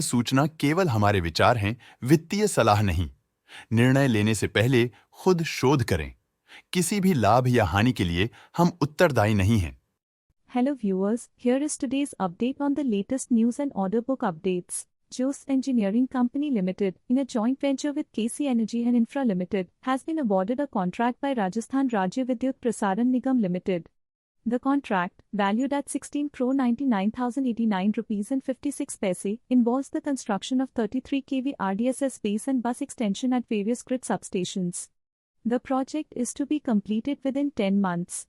सूचना केवल हमारे विचार हैं, वित्तीय सलाह नहीं। निर्णय लेने से पहले खुद शोध करें। किसी भी लाभ या हानि के लिए हम उत्तरदायी नहीं हैं। Hello viewers, here is today's update on the latest news and order book updates. JOS Engineering Company Limited, in a joint venture with KC Energy and Infra Limited, has been awarded a contract by Rajasthan Rajya Vidyut Prasaran Nigam Limited. The contract, valued at 16,99,089 rupees and 56 paise, involves the construction of 33 kV RDSS base and bus extension at various grid substations. The project is to be completed within 10 months.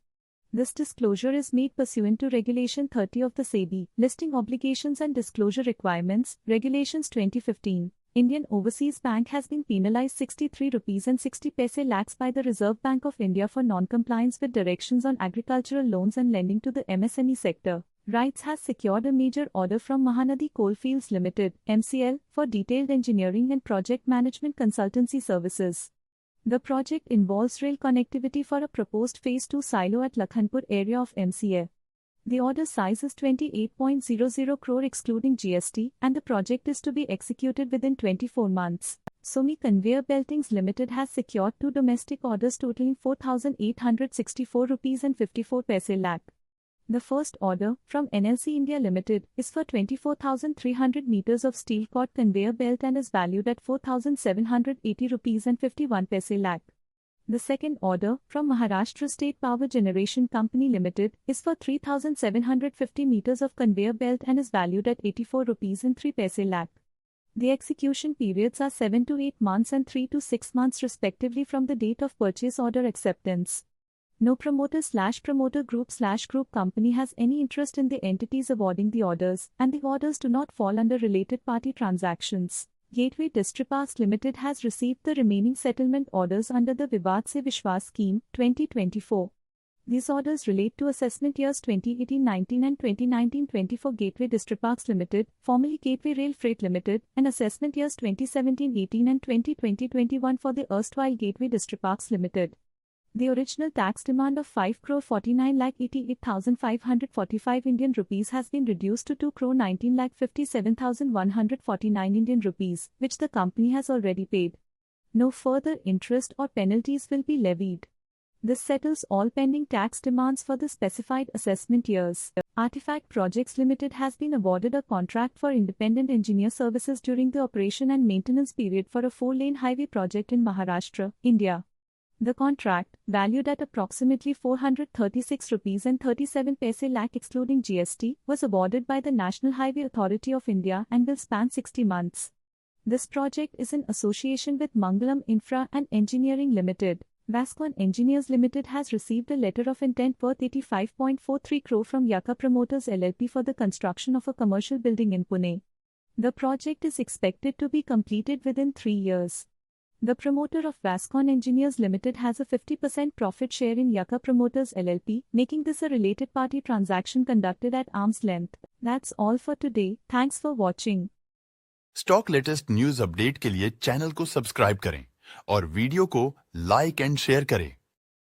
This disclosure is made pursuant to Regulation 30 of the SEBI, Listing Obligations and Disclosure Requirements, Regulations 2015. Indian Overseas Bank has been penalized 63 rupees and 60 paise lakhs by the Reserve Bank of India for non-compliance with directions on agricultural loans and lending to the MSME sector. RITES has secured a major order from Mahanadi Coalfields Limited, MCL, for detailed engineering and project management consultancy services. The project involves rail connectivity for a proposed Phase 2 silo at Lakhanpur area of MCA. The order size is 28.00 crore excluding GST, and the project is to be executed within 24 months. Sumi Conveyor Beltings Limited has secured 2 domestic orders totaling 4,864 rupees and 54 paise lakh. The first order, from NLC India Limited, is for 24,300 meters of steel cord conveyor belt and is valued at 4,780 rupees and 51 paise lakh. The second order, from Maharashtra State Power Generation Company Limited, is for 3,750 meters of conveyor belt and is valued at 84 rupees and 3 paise lakh. The execution periods are 7 to 8 months and 3 to 6 months respectively from the date of purchase order acceptance. No promoter/promoter group/group company has any interest in the entities awarding the orders, and the orders do not fall under related party transactions. Gateway Distriparks Limited has received the remaining settlement orders under the Vivad Se Vishwas Scheme 2024. These orders relate to assessment years 2018-19 and 2019-20 for Gateway Distriparks Limited, formerly Gateway Rail Freight Limited, and assessment years 2017-18 and 2020-21 for the erstwhile Gateway Distriparks Limited. The original tax demand of 5,49,88,545 Indian rupees has been reduced to 2,19,57,149 Indian rupees, which the company has already paid. No further interest or penalties will be levied. This settles all pending tax demands for the specified assessment years. Artifact Projects Limited has been awarded a contract for independent engineer services during the operation and maintenance period for a 4-lane highway project in Maharashtra, India. The contract, valued at approximately 436 rupees and 37 paise lakh excluding GST, was awarded by the National Highway Authority of India and will span 60 months. This project is in association with Mangalam Infra and Engineering Limited. Vascon Engineers Limited has received a letter of intent worth 85.43 crore from Yaka Promoters LLP for the construction of a commercial building in Pune. The project is expected to be completed within 3 years. The promoter of Vascon Engineers Limited has a 50% profit share in Yaka Promoters LLP, making this a related party transaction conducted at arm's length. That's all for today. Thanks for watching. Stock latest news update के लिए channel को subscribe करें और video को like and share करें।